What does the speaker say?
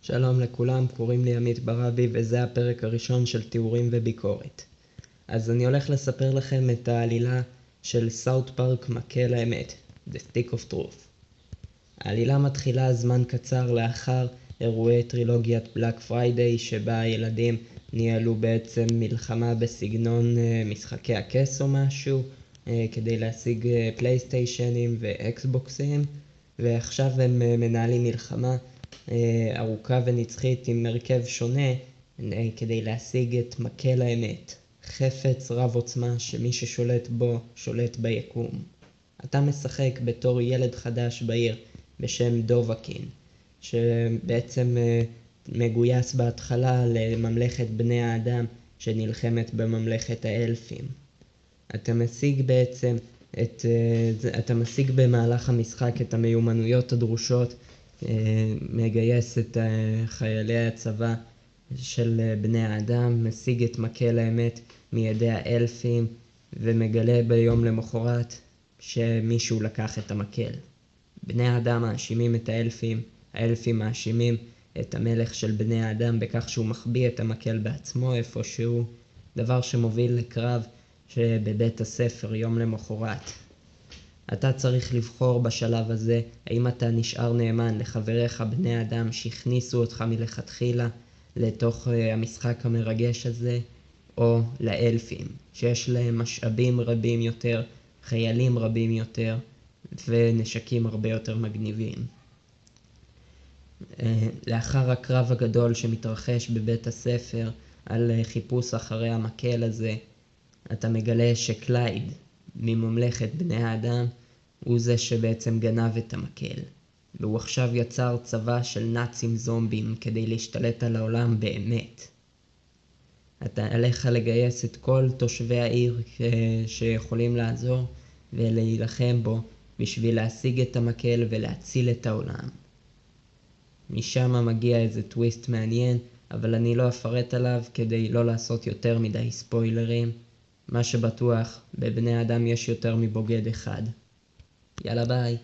שלום לכולם, קוראים לי עמית ברבי וזה הפרק הראשון של תיאורים וביקורת. אז אני הולך לספר לכם את העלילה של סאות' פארק מקל האמת, The Stick of Truth. העלילה מתחילה זמן קצר לאחר אירועי טרילוגיית בלאק פריידיי שבה הילדים ניהלו בעצם מלחמה בסגנון משחקי הכס או משהו כדי להשיג פלייסטיישנים ואקסבוקסים, ועכשיו הם מנהלים מלחמה ארוכה ונצחית עם מרכב שונה כדי להשיג את מקל האמת, חפץ רב עוצמה שמי ששולט בו שולט ביקום. אתה משחק בתור ילד חדש בעיר בשם דובקין, שבעצם מגויס בהתחלה לממלכת בני האדם שנלחמת בממלכת האלפים. אתה משיג במהלך המשחק את המיומנויות הדרושות, מגייס את חיילי הצבא של בני האדם, משיג את מקל האמת מידי האלפים ומגלה ביום למחרת שמישהו לקח את המקל. בני האדם מאשימים את האלפים, האלפים מאשימים את המלך של בני האדם בכך שהוא מחביא את המקל בעצמו איפשהו, דבר שמוביל לקרב שבבית הספר יום למחרת. אתה צריך לבחור בשלב הזה האם אתה נשאר נאמן לחבריך בני האדם שהכניסו אותך מלכתחילה לתוך המשחק המרגש הזה, או לאלפים שיש להם משאבים רבים יותר, חיילים רבים יותר ונשקים הרבה יותר מגניבים. לאחר הקרב הגדול שמתרחש בבית הספר על חיפוש אחרי המקל הזה, אתה מגלה שקלייד מממלכת בני האדם הוא זה שבעצם גנב את המקל, והוא עכשיו יצר צבא של נאצים זומבים כדי להשתלט על העולם באמת. אתה עליך לגייס את כל תושבי העיר שיכולים לעזור ולהילחם בו בשביל להשיג את המקל ולהציל את העולם. משם מגיע איזה טוויסט מעניין, אבל אני לא אפרט עליו כדי לא לעשות יותר מדי ספוילרים. מה שבטוח, בבני אדם יש יותר מבוגד אחד. יאללה ביי.